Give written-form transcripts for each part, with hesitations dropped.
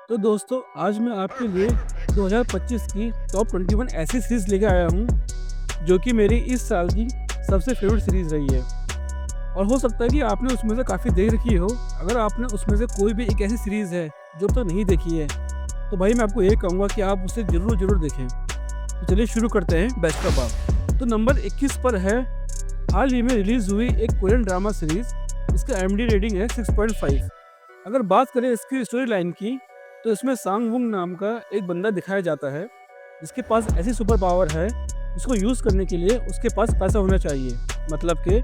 तो दोस्तों आज मैं आपके लिए 2025 की टॉप 21 ऐसी सीरीज़ लेके आया हूँ जो कि मेरी इस साल की सबसे फेवरेट सीरीज़ रही है। और हो सकता है कि आपने उसमें से काफ़ी देख रखी हो। अगर आपने उसमें से कोई भी एक ऐसी सीरीज़ है जो अब तक नहीं देखी है, तो भाई मैं आपको ये कहूँगा कि आप उसे ज़रूर देखें। तो चलिए शुरू करते हैं बेस्ट ऑफ ऑल। तो नंबर 21 पर है हाल ही में रिलीज़ हुई एक कोरियन ड्रामा सीरीज़। इसका IMDb रेटिंग है 6.5। अगर बात करें इसकी स्टोरी लाइन की, तो इसमें सांग वुंग नाम का एक बंदा दिखाया जाता है जिसके पास ऐसी सुपर पावर है जिसको यूज़ करने के लिए उसके पास पैसा होना चाहिए। मतलब कि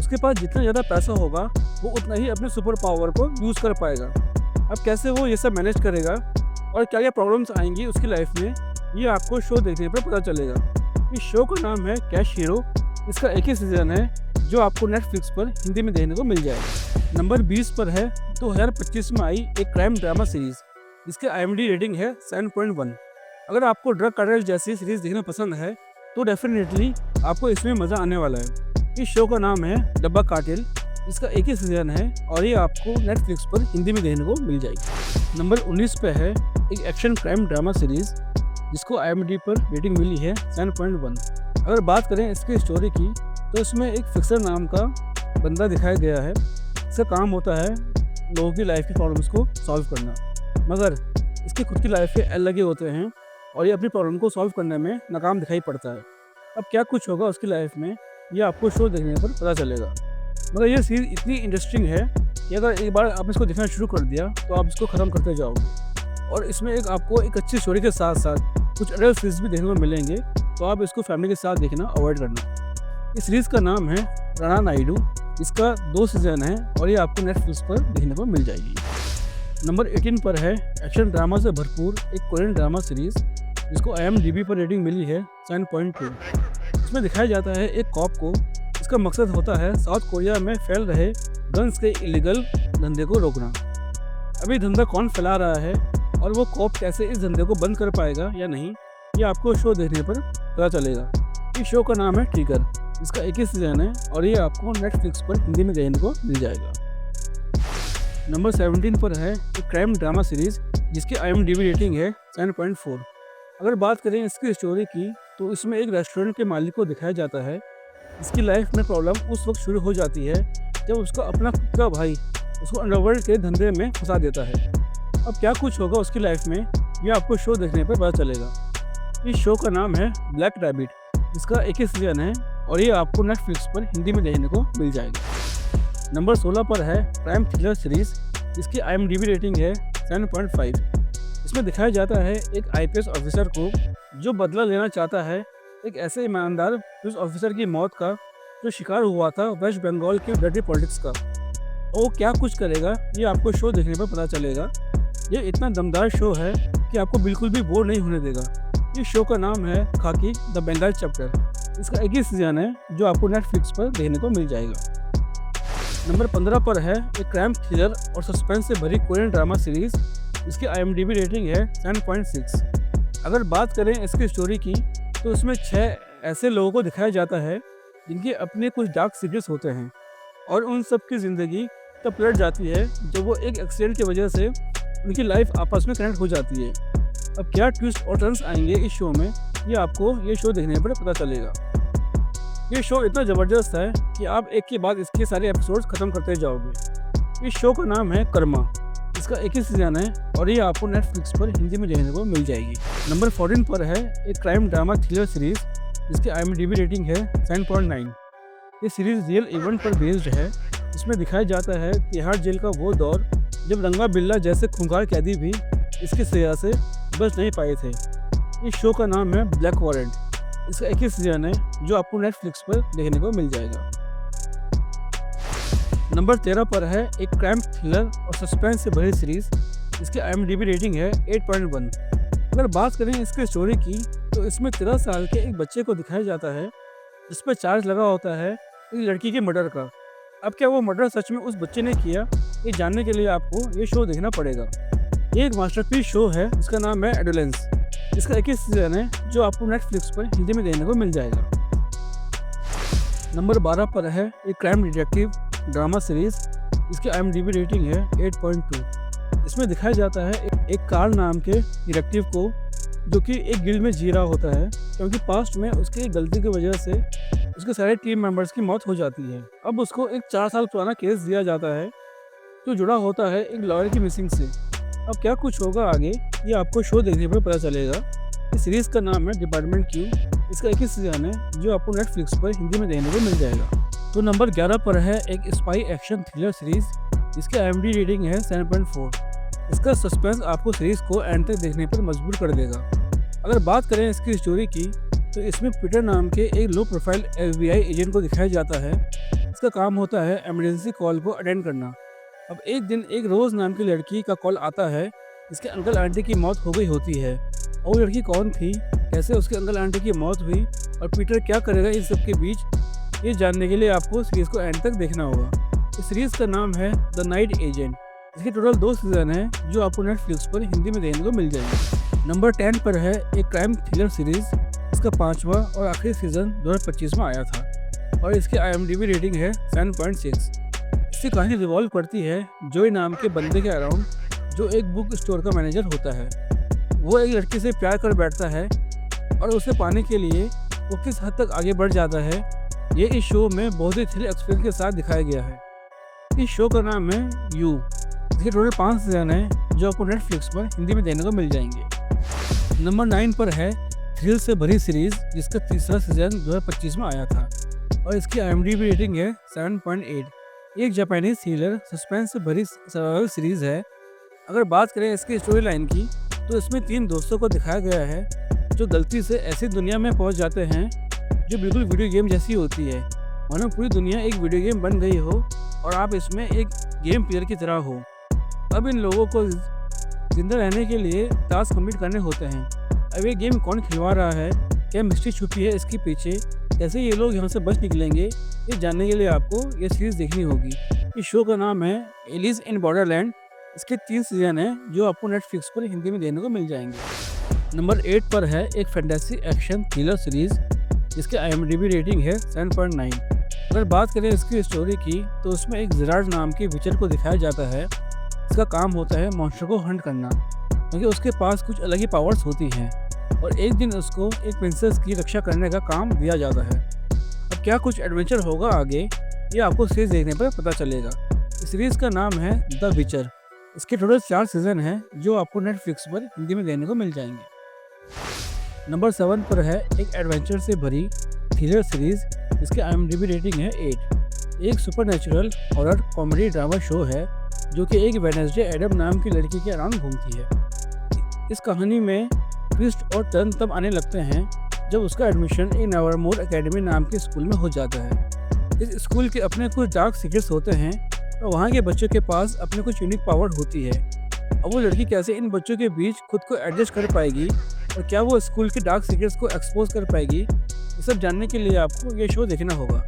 उसके पास जितना ज़्यादा पैसा होगा वो उतना ही अपने सुपर पावर को यूज़ कर पाएगा। अब कैसे वो ये सब मैनेज करेगा और क्या क्या प्रॉब्लम्स आएंगी उसकी लाइफ में, ये आपको शो देखने पर पता चलेगा। इस शो का नाम है कैश हीरो। इसका एक ही सीज़न है जो आपको नेटफ्लिक्स पर हिंदी में देखने को मिल जाएगा। नंबर 20 पर है 2025 में आई एक क्राइम ड्रामा सीरीज़ जिसके IMDb रेटिंग है 7.1। अगर आपको ड्रग कार्टेल जैसी सीरीज़ देखना पसंद है तो डेफिनेटली आपको इसमें मज़ा आने वाला है। इस शो का नाम है डब्बा कार्टेल। इसका एक ही सीज़न है और ये आपको नेटफ्लिक्स पर हिंदी में देखने को मिल जाएगी। नंबर 19 पे है एक एक्शन क्राइम ड्रामा सीरीज़ जिसको IMDb पर रेटिंग मिली है 7.1। अगर बात करें इसकी स्टोरी की, तो इसमें एक फिक्सर नाम का बंदा दिखाया गया है। इसका काम होता है लोगों की लाइफ की प्रॉब्लम्स को सॉल्व करना, मगर इसकी खुद की लाइफ के अलग ही होते हैं और ये अपनी प्रॉब्लम को सॉल्व करने में नाकाम दिखाई पड़ता है। अब क्या कुछ होगा उसकी लाइफ में, ये आपको शो देखने पर पता चलेगा। मगर ये सीरीज़ इतनी इंटरेस्टिंग है कि अगर एक बार आपने इसको देखना शुरू कर दिया तो आप इसको ख़त्म करते जाओगे। और इसमें आपको एक अच्छी स्टोरी के साथ साथ कुछ एडल्ट सीरीज़ भी देखने को मिलेंगे, तो आप इसको फैमिली के साथ देखना अवॉइड करना। इस सीरीज़ का नाम है रणा नायडू। इसका 2 सीज़न है और ये आपको नेटफ्लिक्स पर देखने को मिल जाएगी। नंबर 18 पर है एक्शन ड्रामा से भरपूर एक कोरियन ड्रामा सीरीज़ जिसको IMDb पर रेटिंग मिली है 7.2। इसमें दिखाया जाता है एक कॉप को। इसका मकसद होता है साउथ कोरिया में फैल रहे गन्स के इलीगल धंधे को रोकना। अभी धंधा कौन फैला रहा है और वो कॉप कैसे इस धंधे को बंद कर पाएगा या नहीं, ये आपको शो देखने पर पता चलेगा। इस शो का नाम है ट्रिगर। इसका एक ही सीज़न है और ये आपको नेटफ्लिक्स पर हिंदी में देखने को मिल जाएगा। नंबर 17 पर है एक क्राइम ड्रामा सीरीज़ जिसकी IMDb रेटिंग है 7.4। अगर बात करें इसकी स्टोरी की, तो इसमें एक रेस्टोरेंट के मालिक को दिखाया जाता है। इसकी लाइफ में प्रॉब्लम उस वक्त शुरू हो जाती है जब उसका अपना खुद का भाई उसको अंडरवर्ल्ड के धंधे में फंसा देता है। अब क्या कुछ होगा उसकी लाइफ में, ये आपको शो देखने पर पता चलेगा। इस शो का नाम है ब्लैक रैबिट। इसका एक ही सीज़न है और ये आपको नेटफ्लिक्स पर हिंदी में देखने को मिल जाएगा। नंबर 16 पर है क्राइम थ्रिलर सीरीज़ जिसकी IMDb रेटिंग है 7.5। इसमें दिखाया जाता है एक IPS ऑफिसर को जो बदला लेना चाहता है एक ऐसे ईमानदार पुलिस ऑफिसर की मौत का जो शिकार हुआ था वेस्ट बंगाल के डर्टी पॉलिटिक्स का। वो क्या कुछ करेगा, ये आपको शो देखने पर पता चलेगा। ये इतना दमदार शो है कि आपको बिल्कुल भी बोर नहीं होने देगा। इस शो का नाम है खाकी द बंगाल चैप्टर। इसका एक ही सीज़न है जो आपको नेटफ्लिक्स पर देखने को मिल जाएगा। नंबर 15 पर है एक क्राइम थ्रिलर और सस्पेंस से भरी कोरियन ड्रामा सीरीज़ इसकी IMDb रेटिंग है 7.6। अगर बात करें इसकी स्टोरी की, तो इसमें 6 ऐसे लोगों को दिखाया जाता है जिनके अपने कुछ डार्क सीक्रेट्स होते हैं और उन सब की ज़िंदगी तब पलट जाती है जब वो एक एक्सीडेंट की वजह से उनकी लाइफ आपस में कनेक्ट हो जाती है। अब क्या ट्विस्ट और टर्न्स आएंगे इस शो में, ये आपको ये शो देखने पर पता चलेगा। ये शो इतना ज़बरदस्त है कि आप एक के बाद इसके सारे एपिसोड्स ख़त्म करते जाओगे। इस शो का नाम है कर्मा। इसका एक ही सीज़न है और ये आपको नेटफ्लिक्स पर हिंदी में देखने को मिल जाएगी। नंबर 14 पर है एक क्राइम ड्रामा थ्रिलर सीरीज़ जिसकी IMDb रेटिंग है 7.9। ये सीरीज़ रियल इवेंट पर बेस्ड है। इसमें दिखाया जाता है तिहाड़ जेल का वो दौर जब रंगा बिल्ला जैसे खूंखार कैदी भी इसकी सजा से बच नहीं पाए थे। इस शो का नाम है ब्लैक वारंट। इसका एक ही सीज़न है जो आपको नेटफ्लिक्स पर देखने को मिल जाएगा। नंबर 13 पर है एक क्राइम थ्रिलर और सस्पेंस से भरी सीरीज़ इसकी IMDb रेटिंग है 8.1। अगर बात करें इसकी स्टोरी की, तो इसमें 13 साल के एक बच्चे को दिखाया जाता है जिस पर चार्ज लगा होता है एक लड़की के मर्डर का। अब क्या वो मर्डर सच में उस बच्चे ने किया, ये जानने के लिए आपको ये शो देखना पड़ेगा। ये एक मास्टरपीस शो है जिसका नाम है एडोलेंस। इसका एक ही सीज़न है जो आपको नेटफ्लिक्स पर हिंदी में देखने को मिल जाएगा। नंबर 12 पर है एक क्राइम डिटेक्टिव ड्रामा सीरीज़ इसकी IMDb रेटिंग है 8.2। इसमें दिखाया जाता है एक कार्ल नाम के डिटेक्टिव को, जो कि एक गिल्ड में जी रहा होता है, क्योंकि पास्ट में उसकी एक गलती की वजह से उसके सारे टीम मेंबर्स की मौत हो जाती है। अब उसको एक 4 साल पुराना केस दिया जाता है जो जुड़ा होता है एक लॉयर की मिसिंग से। अब क्या कुछ होगा आगे, ये आपको शो देखने पर पता चलेगा। इस सीरीज़ का नाम है डिपार्टमेंट क्यू। इसका एक ही सीजन है जो आपको नेटफ्लिक्स पर हिंदी में देखने को मिल जाएगा। तो नंबर 11 पर है एक स्पाई एक्शन थ्रिलर सीरीज़ जिसकी IMDb रेटिंग है 7.4। इसका सस्पेंस आपको सीरीज़ को एंड तक देखने पर मजबूर कर देगा। अगर बात करें इसकी स्टोरी की, तो इसमें पीटर नाम के एक लो प्रोफाइल FBI एजेंट को दिखाया जाता है। इसका काम होता है इमरजेंसी कॉल को अटेंड करना। अब एक दिन एक रोज़ नाम की लड़की का कॉल आता है, इसके अंकल आंटी की मौत हो गई होती है। और वो लड़की कौन थी, कैसे उसके अंकल आंटी की मौत हुई और पीटर क्या करेगा इन सब के बीच, ये जानने के लिए आपको सीरीज़ को एंड तक देखना होगा। इस सीरीज़ का नाम है द नाइट एजेंट। इसके टोटल 2 सीज़न हैं जो आपको नेटफ्लिक्स पर हिंदी में देखने को मिल जाएंगे। नंबर 10 पर है एक क्राइम थ्रिलर सीरीज़। इसका 5वां और आखिरी सीज़न 2025 में आया था और इसकी IMDb रेटिंग है 7.6। इसकी कहानी रिवॉल्व करती है जोई नाम के बंदे के अराउंड, जो एक बुक स्टोर का मैनेजर होता है। वो एक लड़की से प्यार कर बैठता है और उसे पाने के लिए वो किस हद तक आगे बढ़ जाता है, ये इस शो में बहुत ही थ्रिल एक्सपीरियंस के साथ दिखाया गया है। इस शो का नाम है यू। इसके टोटल 5 सीजन हैं जो आपको नेटफ्लिक्स पर हिंदी में देखने को मिल जाएंगे। नंबर 9 पर है थ्रिल से भरी सीरीज़ जिसका तीसरा सीजन 2025 में आया था और इसकी IMDb रेटिंग है 7.8। एक जापानी थ्रिलर सस्पेंस से भरी सर्वाइवल सीरीज़ है। अगर बात करें इसकी स्टोरी लाइन की, तो इसमें 3 दोस्तों को दिखाया गया है जो गलती से ऐसी दुनिया में पहुंच जाते हैं जो बिल्कुल वीडियो गेम जैसी होती है, मानो पूरी दुनिया एक वीडियो गेम बन गई हो और आप इसमें एक गेम प्लेयर की तरह हो। अब इन लोगों को जिंदा रहने के लिए टास्क कंप्लीट करने होते हैं। अब ये गेम कौन खिलवा रहा है, क्या मिस्ट्री छुपी है इसके पीछे, कैसे ये लोग यहाँ से बच निकलेंगे, ये जानने के लिए आपको ये सीरीज़ देखनी होगी। इस शो का नाम है एलिस इन बॉर्डरलैंड। इसके 3 सीजन हैं जो आपको नेटफ्लिक्स पर हिंदी में देखने को मिल जाएंगे। नंबर 8 पर है एक फैंटेसी एक्शन थ्रिलर सीरीज़ जिसकी IMDb रेटिंग है 7.9। अगर बात करें इसकी स्टोरी की, तो उसमें एक जेरार्ड नाम के विचर को दिखाया जाता है। इसका काम होता है मॉन्स्टर को हंट करना, क्योंकि उसके पास कुछ अलग ही पावर्स होती हैं और एक दिन उसको एक प्रिंसेस की रक्षा करने का काम दिया जाता है। अब क्या कुछ एडवेंचर होगा आगे, ये आपको सीरीज़ देखने पर पता चलेगा। इस सीरीज़ का नाम है द विचर। इसके टोटल 4 सीजन हैं जो आपको नेटफ्लिक्स पर हिंदी में देखने को मिल जाएंगे। नंबर 7 पर है एक एडवेंचर से भरी थ्रिलर सीरीज़ जिसकी IMDb रेटिंग है 8। एक supernatural horror comedy drama show है जो कि एक वेडनेसडे एडम नाम की लड़की के अराउंड घूमती है। इस कहानी में ट्विस्ट और टर्न तब आने लगते हैं जब उसका एडमिशन एक नेवरमोर एकेडमी नाम के स्कूल में हो जाता है। इस स्कूल के अपने कुछ डार्क सीक्रेट्स होते हैं और वहाँ के बच्चों के पास अपने कुछ यूनिक पावर होती है। अब वो लड़की कैसे इन बच्चों के बीच खुद को एडजस्ट कर पाएगी और क्या वो स्कूल के डार्क सीक्रेट्स को एक्सपोज कर पाएगी, ये सब जानने के लिए आपको ये शो देखना होगा।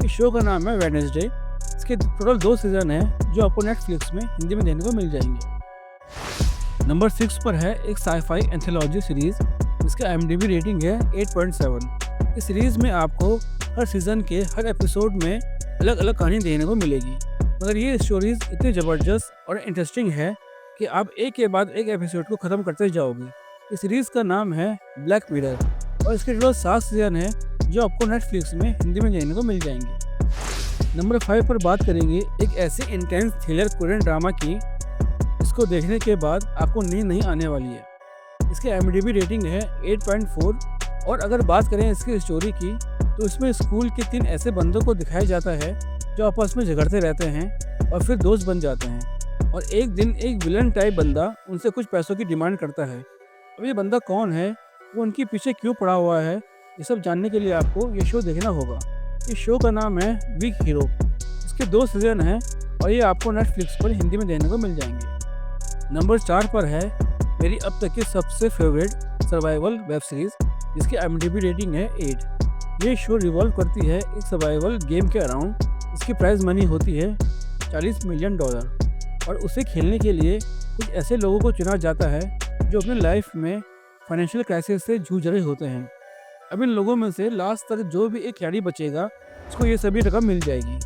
इस शो का नाम है वेडनेसडे। इसके टोटल 2 सीजन हैं जो आपको नेटफ्लिक्स में हिंदी में देखने को मिल जाएंगे। नंबर 6 पर है एक साईफाई एंथोलॉजी सीरीज़ जिसका IMDb रेटिंग है 8.7। इस सीरीज़ में आपको हर सीज़न के हर एपिसोड में अलग अलग कहानी देखने को मिलेगी, मगर ये स्टोरीज़ इतनी ज़बरदस्त और इंटरेस्टिंग है कि आप एक के बाद एक एपिसोड को ख़त्म करते जाओगे। इस सीरीज़ का नाम है ब्लैक मिरर और इसके टोटल 7 सीजन है जो आपको नेटफ्लिक्स में हिंदी में देखने को मिल जाएंगे। नंबर 5 पर बात करेंगे एक ऐसे इंटेंस थ्रिलर कोरियन ड्रामा की इसको देखने के बाद आपको नींद नहीं आने वाली है। इसकी IMDb रेटिंग है 8.4। और अगर बात करें इसकी स्टोरी की, तो इसमें स्कूल के 3 ऐसे बंदों को दिखाया जाता है जो आपस में झगड़ते रहते हैं और फिर दोस्त बन जाते हैं। और एक दिन एक विलन टाइप बंदा उनसे कुछ पैसों की डिमांड करता है। अब ये बंदा कौन है, वो उनके पीछे क्यों पड़ा हुआ है, ये सब जानने के लिए आपको ये शो देखना होगा। इस शो का नाम है वीक हीरो। इसके 2 सीजन हैं और ये आपको नेटफ्लिक्स पर हिंदी में देखने को मिल जाएंगे। नंबर 4 पर है मेरी अब तक की सबसे फेवरेट सर्वाइवल वेब सीरीज़ जिसकी IMDb रेटिंग है 8। ये शो रिवॉल्व करती है एक सर्वाइवल गेम के अराउंड। इसकी प्राइस मनी होती है $40 मिलियन और उसे खेलने के लिए कुछ ऐसे लोगों को चुना जाता है जो अपने लाइफ में फाइनेंशियल क्राइसिस से जूझ रहे होते हैं। अब इन लोगों में से लास्ट तक जो भी एक खिलाड़ी बचेगा उसको ये सभी रकम मिल जाएगी।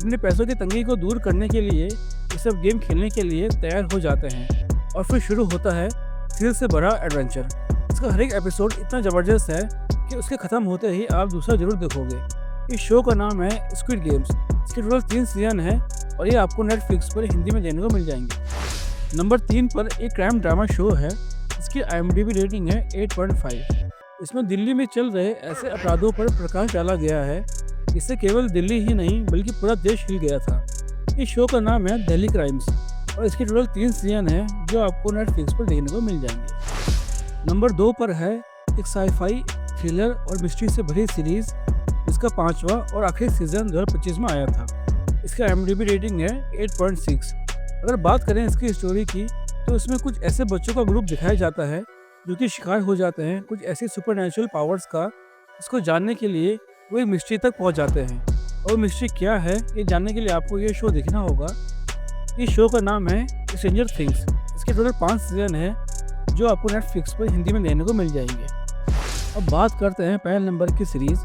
अपने पैसों की तंगी को दूर करने के लिए ये सब गेम खेलने के लिए तैयार हो जाते हैं और फिर शुरू होता है थ्रिल से भरा एडवेंचर। इसका हर एक एपिसोड इतना ज़बरदस्त है कि उसके ख़त्म होते ही आप दूसरा जरूर देखोगे। इस शो का नाम है स्क्विड गेम्स। इसके टोटल 3 सीजन है और ये आपको नेटफ्लिक्स पर हिंदी में देखने को मिल जाएंगे। नंबर 3 पर एक क्राइम ड्रामा शो है। इसकी IMDb रेटिंग है 8.5। इसमें दिल्ली में चल रहे ऐसे अपराधों पर प्रकाश डाला गया है। इससे केवल दिल्ली ही नहीं बल्कि पूरा देश हिल गया था। इस शो का नाम है दिल्ली क्राइम्स और इसके टोटल 3 सीजन है जो आपको नेटफ्लिक्स पर देखने को मिल जाएंगे। नंबर 2 पर है एक साईफाई थ्रिलर और मिस्ट्री से भरी सीरीज। इसका 5वां और आखिरी सीजन 2025 में आया था। इसका IMDb रेटिंग है 8.6। अगर बात करें इसकी स्टोरी की तो इसमें कुछ ऐसे बच्चों का ग्रुप दिखाया जाता है जो कि शिकार हो जाते हैं कुछ ऐसी सुपरनैचुरल पावर्स का। इसको जानने के लिए वो एक मिस्ट्री तक पहुंच जाते हैं और मिस्ट्री क्या है ये जानने के लिए आपको ये शो देखना होगा। इस शो का नाम है स्ट्रेंजर थिंग्स। इसके टोटल 5 सीजन है जो आपको नेटफ्लिक्स पर हिंदी में देखने को मिल जाएंगे। अब बात करते हैं पहले नंबर की सीरीज़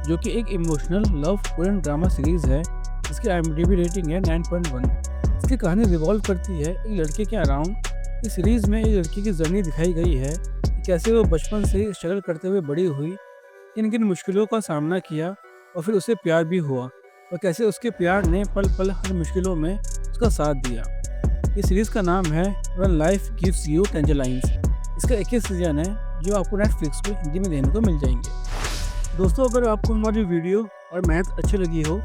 जो कि एक emotional love Korean drama series है। इसकी IMDb रेटिंग है 9.1। इसकी कहानी रिवॉल्व करती है एक लड़के के अराउंड। इस सीरीज़ में एक लड़की की जर्नी दिखाई गई है कि कैसे वो बचपन से स्ट्रगल करते हुए बड़ी हुई, किन किन मुश्किलों का सामना किया और फिर उसे प्यार भी हुआ और कैसे उसके प्यार ने पल पल हर मुश्किलों में उसका साथ दिया। इस सीरीज़ का नाम है व्हेन लाइफ गिव्स यू टेंजरलाइंस। इसका 21 सीजन है जो आपको नेटफ्लिक्स पर हिंदी में देखने को मिल जाएंगे। दोस्तों, अगर आपको हमारी वीडियो और मैथ अच्छी लगी हो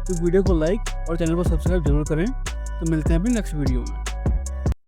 तो वीडियो को लाइक और चैनल को सब्सक्राइब जरूर करें। तो मिलते हैं अभी नेक्स्ट वीडियो में।